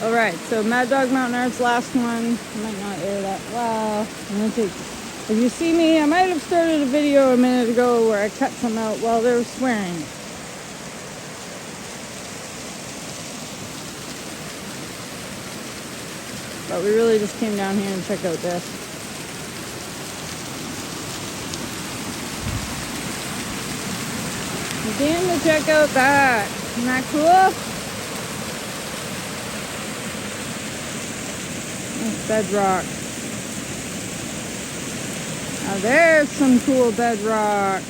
Alright, so Mad Dog Mountain Art's last one. I might not air that. Wow. I'm gonna take. If you see me, I might have started a video a minute ago where I cut some out while they were swearing. But we really just came down here and check out this. We came to check out that. Isn't that cool? That's bedrock. Now there's some cool bedrock.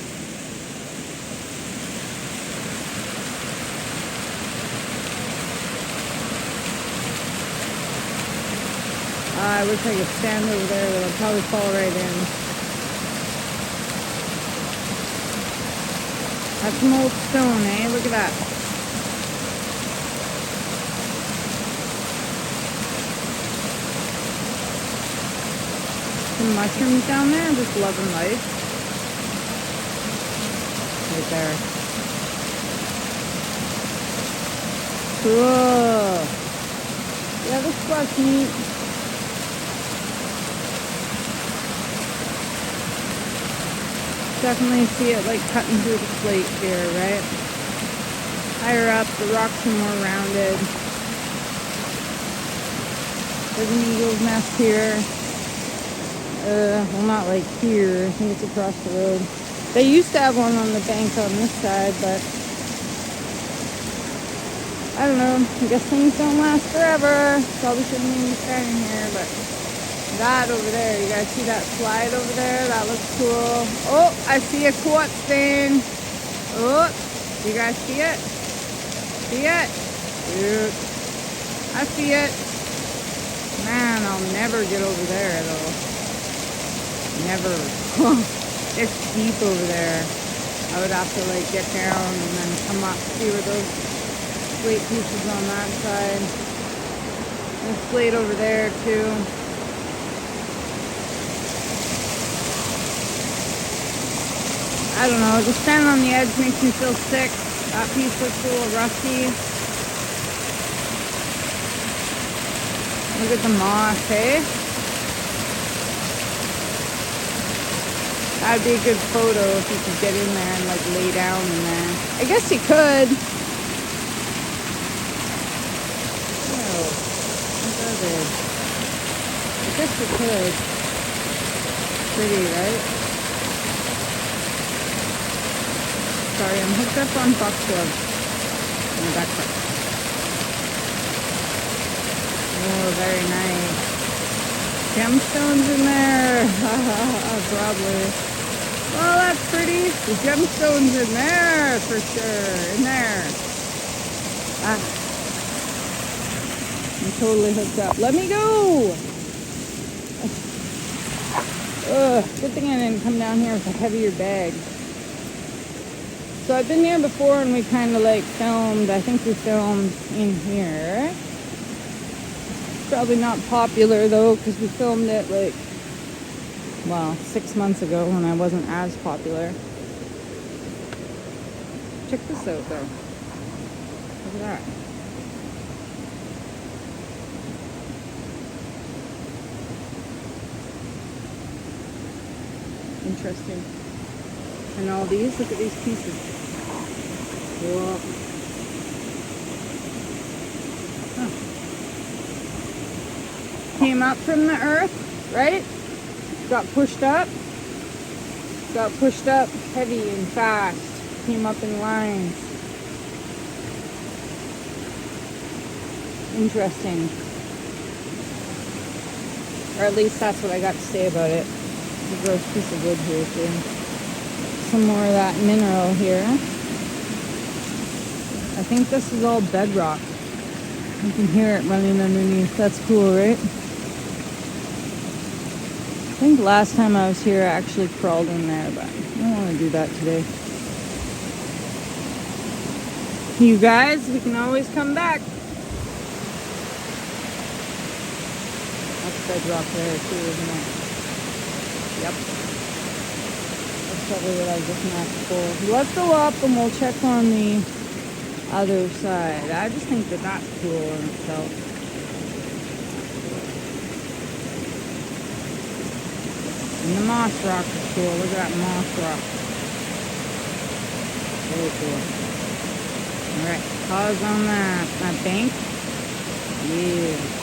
I wish I could stand over there, but I'd probably fall right in. That's some old stone, eh? Look at that. Some mushrooms down there. I'm just loving life. Right there. Cool. Yeah, this spot's neat. Definitely see it like cutting through the slate here, right? Higher up, the rocks are more rounded. There's an eagle's nest here. Well, not like here. I think it's across the road. They used to have one on the bank on this side, but I don't know. I guess things don't last forever. Probably shouldn't even be standing here, but that over there, you guys see that slide over there? That looks cool. Oh, I see a quartz thing. Oh, you guys see it? See it? Dude, I see it. Man, I'll never get over there though. Never. It's deep over there. I would have to like get down and then come up, see where those slate pieces on that side. There's slate over there too. I don't know, just standing on the edge makes me feel sick. That piece looks a little rusty. Look at the moss, eh? That'd be a good photo if you could get in there and like lay down in there. I guess you could. Oh, what are they? I guess you could. Pretty, right? Sorry, I'm hooked up on foxglove in the backpack. Oh, very nice. Gemstones in there. Probably. Oh, that's pretty. The gemstones in there for sure. In there. I'm totally hooked up. Let me go. Good thing I didn't come down here with a heavier bag. So I've been here before and we kind of like filmed, I think we filmed in here. Probably not popular though because we filmed it like, well, 6 months ago when I wasn't as popular. Check this out though. Look at that. Interesting. And all these, look at these pieces. Whoa. Huh. Came up from the earth, right? Got pushed up heavy and fast. Came up in lines. Interesting. Or at least that's what I got to say about it. A gross piece of wood here too. Some more of that mineral here. I think this is all bedrock. You can hear it running underneath. That's cool, right? I think last time I was here I actually crawled in there, but I don't want to do that today. You guys, we can always come back. That's bedrock there too, isn't it? Yep. That's probably what I was looking at before. Let's go up and we'll check on the other side. I just think that that's cool in itself. moss rock is cool. Look at that moss rock. Very cool. Alright, pause on that bank. Yeah.